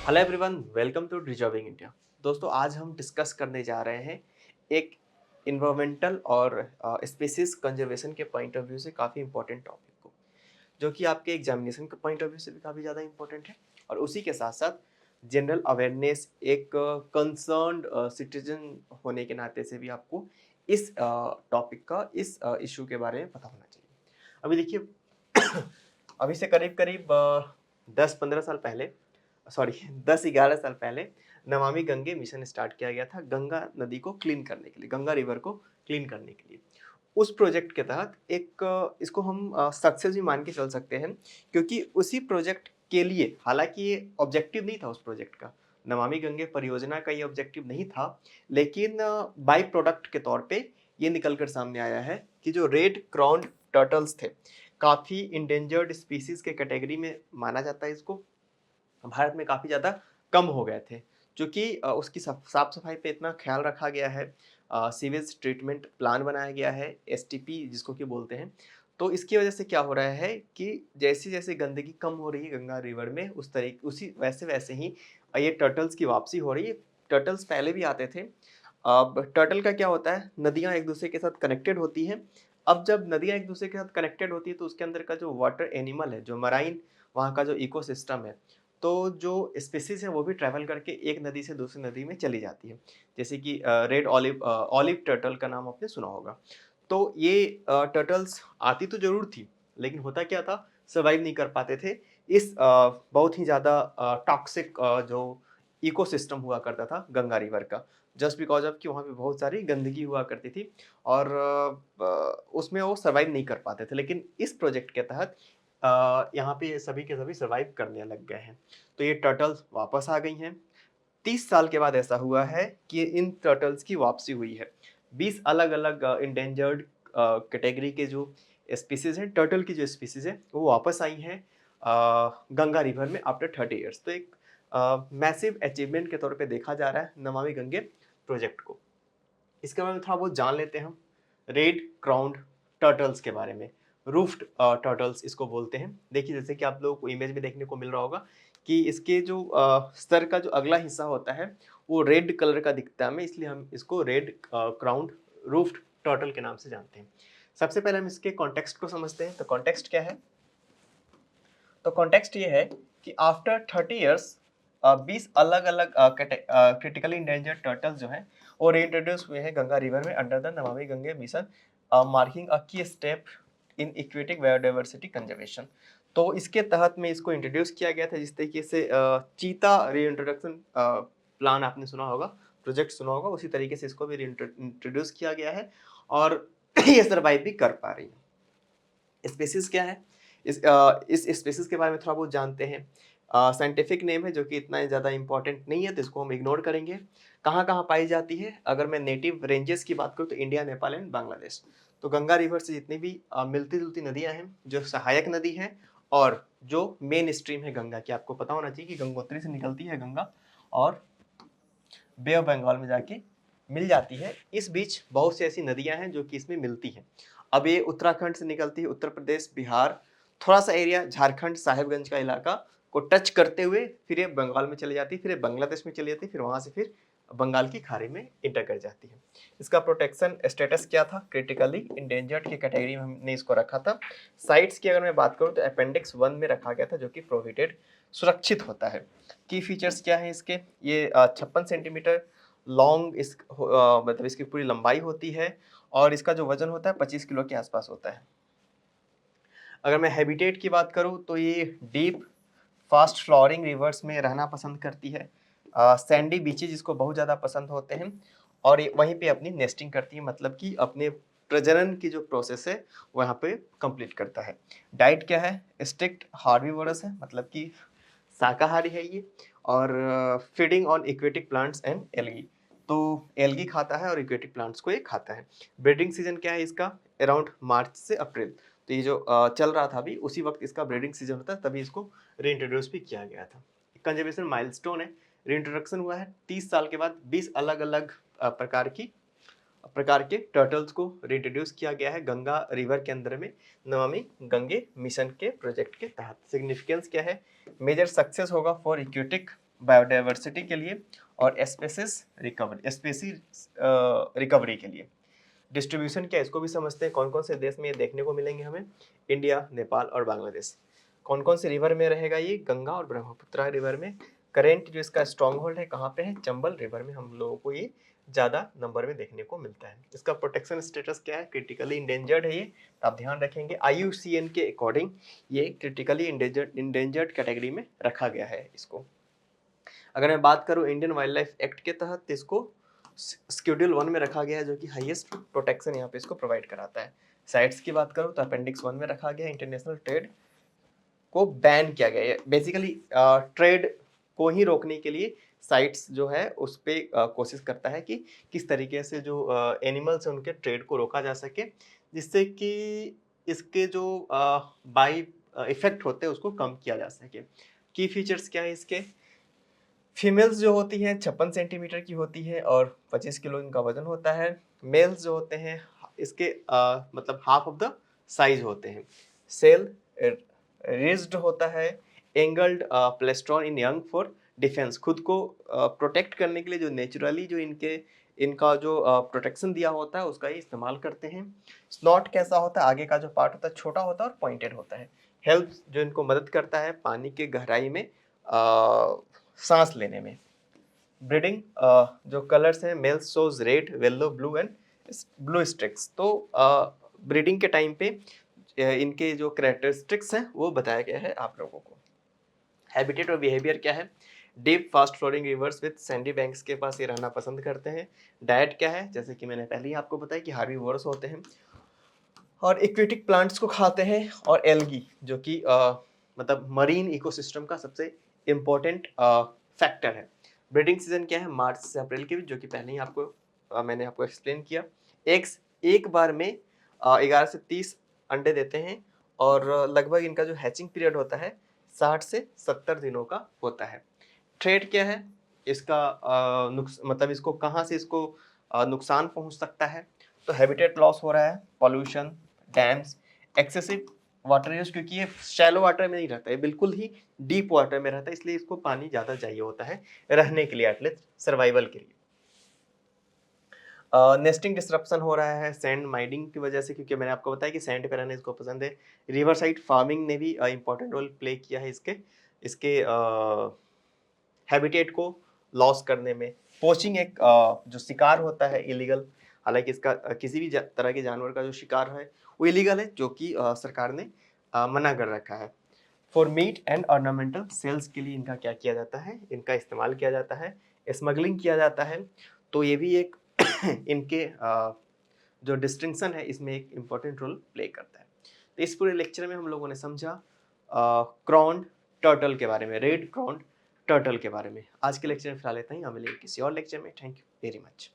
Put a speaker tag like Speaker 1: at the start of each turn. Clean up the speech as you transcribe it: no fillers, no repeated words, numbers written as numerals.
Speaker 1: Hello everyone, welcome to resolving India. दोस्तों, आज हम डिस्कस करने जा रहे हैं एक इन्वायरमेंटल और स्पीसीज कंजर्वेशन के पॉइंट ऑफ व्यू से काफ़ी इंपॉर्टेंट टॉपिक को, जो कि आपके एग्जामिनेशन के पॉइंट ऑफ व्यू से भी काफ़ी ज़्यादा इंपॉर्टेंट है और उसी के साथ साथ जनरल अवेयरनेस, एक कंसर्न्ड सिटीजन होने के नाते से भी आपको इस टॉपिक का, इस इशू के बारे में पता होना चाहिए। अभी देखिए अभी से करीब करीब 10-15 साल पहले, सॉरी 10-11 साल पहले नमामि गंगे मिशन स्टार्ट किया गया था गंगा नदी को क्लीन करने के लिए, गंगा रिवर को क्लीन करने के लिए। उस प्रोजेक्ट के तहत एक इसको हम सक्सेस भी मान के चल सकते हैं, क्योंकि उसी प्रोजेक्ट के लिए, हालांकि ये ऑब्जेक्टिव नहीं था उस प्रोजेक्ट का, नमामि गंगे परियोजना का ये ऑब्जेक्टिव नहीं था, लेकिन बाई प्रोडक्ट के तौर पे ये निकल कर सामने आया है कि जो रेड क्राउन टर्टल्स थे, काफ़ी इंडेंजर्ड स्पीसीज के कैटेगरी में माना जाता है इसको, भारत में काफ़ी ज़्यादा कम हो गए थे, क्योंकि उसकी साफ सफाई पे इतना ख्याल रखा गया है, सीवेज ट्रीटमेंट प्लान बनाया गया है, एसटीपी जिसको कि बोलते हैं। तो इसकी वजह से क्या हो रहा है कि जैसे जैसे गंदगी कम हो रही है गंगा रिवर में, उस तरीके उसी वैसे वैसे ही ये टर्टल्स की वापसी हो रही है। टर्टल्स पहले भी आते थे। अब टर्टल का क्या होता है, नदियाँ एक दूसरे के साथ कनेक्टेड होती हैं। अब जब नदियाँ एक दूसरे के साथ कनेक्टेड होती है तो उसके अंदर का जो वाटर एनिमल है, जो मराइन, वहाँ का जो इकोसिस्टम है, तो जो स्पीसीज है वो भी ट्रैवल करके एक नदी से दूसरी नदी में चली जाती है। जैसे कि रेड ऑलिव ऑलिव टर्टल का नाम आपने सुना होगा। तो ये टर्टल्स आती तो ज़रूर थी, लेकिन होता क्या था, सर्वाइव नहीं कर पाते थे इस बहुत ही ज़्यादा टॉक्सिक जो इकोसिस्टम हुआ करता था गंगा रिवर का। जस्ट बिकॉज़ ऑफ कि वहाँ पे बहुत सारी गंदगी हुआ करती थी और उसमें वो सर्वाइव नहीं कर पाते थे। लेकिन इस प्रोजेक्ट के तहत यहाँ पे ये सभी के सभी सर्वाइव करने लग गए हैं। तो ये टर्टल्स वापस आ गई हैं। 30 साल के बाद ऐसा हुआ है कि इन टर्टल्स की वापसी हुई है। 20 अलग-अलग इंडेंजर्ड कैटेगरी के जो स्पीसीज़ हैं, टर्टल की जो स्पीसीज़ हैं, वो वापस आई हैं गंगा रिवर में आफ्टर 30 इयर्स। तो एक मैसिव अचीवमेंट के तौर पे देखा जा रहा है नमामि गंगे प्रोजेक्ट को। इसके बारे में थोड़ा बहुत जान लेते हैं हम। रेड क्राउन्ड टर्टल्स के बारे में, रूफ्ड टर्टल्स इसको बोलते हैं। देखिए, जैसे कि आप लोगों को इमेज में देखने को मिल रहा होगा कि इसके जो सर का जो अगला हिस्सा होता है वो रेड कलर का दिखता है हमें, इसलिए हम इसको रेड क्राउन्ड रूफ्ड टर्टल के नाम से जानते हैं। सबसे पहले हम इसके कॉन्टेक्स्ट को समझते हैं। तो कॉन्टेक्स्ट क्या है? तो कॉन्टेक्स्ट ये है कि आफ्टर 30 इयर्स 20 अलग अलग क्रिटिकली इंडेंजर्ड टर्टल्स जो हैं वो रीइंट्रोड्यूस हुए हैं गंगा रिवर में under the Namami Gange mission, marking अ की step in aquatic biodiversity conservation. तो इसके तहत में इसको इंट्रोड्यूस किया गया था, जिस तरीके से चीता रीइंट्रोडक्शन प्लान आपने सुना होगा, प्रोजेक्ट सुना होगा, उसी तरीके से इसको भी इंट्रोड्यूस किया गया है और ये सर्वाइव भी कर पा रही है। स्पेसिस क्या है? इस स्पेसिस के बारे में थोड़ा बहुत जानते हैं। साइंटिफिक नेम है जो कि इतना ज़्यादा इंपॉर्टेंट नहीं है, तो इसको हम इग्नोर करेंगे। कहाँ-कहाँ पाई जाती है? अगर मैं नेटिव रेंजेस की बात करूँ तो इंडिया, नेपाल एंड बांग्लादेश। तो गंगा रिवर से जितनी भी मिलती-जुलती नदियाँ हैं, जो सहायक नदी हैं और जो मेन स्ट्रीम है गंगा की, आपको पता होना चाहिए कि गंगोत्री से निकलती है गंगा और बे ऑफ बंगाल में जाके मिल जाती है। इस बीच बहुत सी ऐसी नदियां हैं जो कि इसमें मिलती हैं। अब ये उत्तराखंड से निकलती है, उत्तर प्रदेश, बिहार, थोड़ा सा एरिया झारखंड, साहेबगंज का इलाका को टच करते हुए फिर ये बंगाल में चली जाती है, फिर ये बांग्लादेश में चली जाती है, फिर वहां से फिर बंगाल की खाड़ी में इंटर कर जाती है। इसका प्रोटेक्शन स्टेटस क्या था? क्रिटिकली इंडेंजर्ड की कैटेगरी में हमने इसको रखा था। साइट्स की अगर मैं बात करूँ तो अपेंडिक्स 1 में रखा गया था, जो कि प्रोहिबिटेड, सुरक्षित होता है। की फीचर्स क्या है इसके? ये 56 सेंटीमीटर लॉन्ग मतलब इसकी पूरी लंबाई होती है और इसका जो वजन होता है 25 किलो के आसपास होता है। अगर मैं हैबिटेट की बात करूँ तो ये डीप फास्ट फ्लोरिंग रिवर्स में रहना पसंद करती है। सैंडी बीचेज इसको बहुत ज़्यादा पसंद होते हैं और ये वहीं पे अपनी नेस्टिंग करती है, मतलब कि अपने प्रजनन की जो प्रोसेस है वहाँ पे कंप्लीट करता है। डाइट क्या है? स्ट्रिक्ट हार्बीवोरस है, मतलब कि शाकाहारी है ये, और feeding on aquatic plants and algae. तो एल्गी खाता है और एक्वेटिक प्लांट्स को ये खाता है। ब्रीडिंग सीजन क्या है इसका? अराउंड मार्च से अप्रैल। तो ये जो चल रहा था अभी, उसी वक्त इसका ब्रीडिंग सीजन होता है, तभी इसको रीइंट्रोड्यूस भी किया गया था। कंजर्वेशन माइलस्टोन है, रीइंट्रोडक्शन हुआ है 30 साल के बाद। 20 अलग अलग प्रकार के टर्टल्स को रिंट्रोड्यूस किया गया है गंगा रिवर के अंदर में नमामि गंगे मिशन के प्रोजेक्ट के तहत। सिग्निफिकेंस क्या है? मेजर सक्सेस होगा फॉर इक्वेटिक बायोडाइवर्सिटी के लिए और स्पेसीज रिकवरी के लिए। डिस्ट्रीब्यूशन क्या है इसको भी समझते हैं, कौन कौन से देश में ये देखने को मिलेंगे हमें, इंडिया, नेपाल और बांग्लादेश। कौन कौन से रिवर में रहेगा ये, गंगा और ब्रह्मपुत्र रिवर में। करेंट जो इसका स्ट्रॉन्ग होल्ड है कहाँ पे है, चंबल रिवर में हम लोगों को ये ज़्यादा नंबर में देखने को मिलता है। इसका प्रोटेक्शन स्टेटस क्या है, क्रिटिकली इंडेंजर्ड है ये, आप ध्यान रखेंगे। IUCN के अकॉर्डिंग ये क्रिटिकली इंडेंजर्ड कैटेगरी में रखा गया है इसको। अगर मैं बात करूँ इंडियन वाइल्ड लाइफ एक्ट के तहत इसको शेड्यूल 1 में रखा गया है, जो कि हाईएस्ट प्रोटेक्शन यहाँ पे इसको प्रोवाइड कराता है। साइट्स की बात करूँ तो अपेंडिक्स 1 में रखा गया है। इंटरनेशनल ट्रेड को बैन किया गया है, बेसिकली ट्रेड को ही रोकने के लिए साइट्स जो है उस पर कोशिश करता है कि किस तरीके से जो एनिमल्स हैं उनके ट्रेड को रोका जा सके, जिससे कि इसके जो बाई इफेक्ट होते हैं उसको कम किया जा सके। की फीचर्स क्या है इसके, फीमेल्स जो होती हैं 56 सेंटीमीटर की होती है और 25 किलो इनका वजन होता है। मेल्स जो होते हैं इसके मतलब हाफ ऑफ द साइज होते हैं। सेल रिज्ड होता है। Angled plastron in young for defence, खुद को प्रोटेक्ट करने के लिए जो नेचुरली जो इनका जो प्रोटेक्शन दिया होता है उसका ही इस्तेमाल करते हैं। स्नॉट कैसा होता है, आगे का जो पार्ट होता है छोटा होता है और पॉइंटेड होता है। हेल्प जो इनको मदद करता है पानी के गहराई में सांस लेने में। ब्रीडिंग जो कलर्स हैं, males shows red, yellow, blue and blue streaks. तो ब्रीडिंग के टाइम पे इनके जो कैरेक्टरिस्टिक्स हैं वो बताया गया है आप लोगों को। हैबिटेट और बिहेवियर क्या है, deep fast flowing rivers with sandy banks के पास ये रहना पसंद करते हैं। डाइट क्या है, जैसे कि मैंने पहले ही आपको बताया कि हार्बीवोरस होते हैं और एक्वेटिक प्लांट्स को खाते हैं, और एल्गी जो कि मतलब मरीन इकोसिस्टम का सबसे इम्पोर्टेंट फैक्टर है। ब्रीडिंग सीजन क्या है, मार्च से अप्रैल के बीच, जो कि पहले ही मैंने आपको एक्सप्लेन किया। एग्स एक बार में 11 से 30 अंडे देते हैं और लगभग इनका जो हैचिंग पीरियड होता है 60 से 70 दिनों का होता है। थ्रेट क्या है इसका, मतलब इसको कहाँ से इसको नुकसान पहुंच सकता है, तो हैबिटेट लॉस हो रहा है, pollution, dams, excessive water use, क्योंकि ये शैलो वाटर में नहीं रहता है, बिल्कुल ही डीप वाटर में रहता है, इसलिए इसको पानी ज़्यादा चाहिए होता है रहने के लिए, एटलीस्ट सर्वाइवल के लिए। नेस्टिंग डिस्ट्रप्शन हो रहा है सैंड माइनिंग की वजह से, क्योंकि मैंने आपको बताया कि सैंड पे रहना इसको पसंद है। रिवर साइड फार्मिंग ने भी इंपॉर्टेंट रोल प्ले किया है इसके हैबिटेट को लॉस करने में। पोचिंग एक जो शिकार होता है इलीगल, हालांकि इसका किसी भी तरह के जानवर का जो शिकार है वो इलीगल है, जो कि सरकार ने मना कर रखा है। For meat and ornamental sales के लिए इनका क्या किया जाता है, इनका इस्तेमाल किया जाता है, स्मगलिंग किया जाता है। तो ये भी एक इनके जो डिस्टिंक्शन है इसमें एक इम्पॉर्टेंट रोल प्ले करता है। तो इस पूरे लेक्चर में हम लोगों ने समझा क्रॉन्ड टर्टल के बारे में, रेड क्रॉन्ड टर्टल के बारे में। आज के लेक्चर में फिलहाल इतना ही, हम मिलेंगे किसी और लेक्चर में। Thank you very much.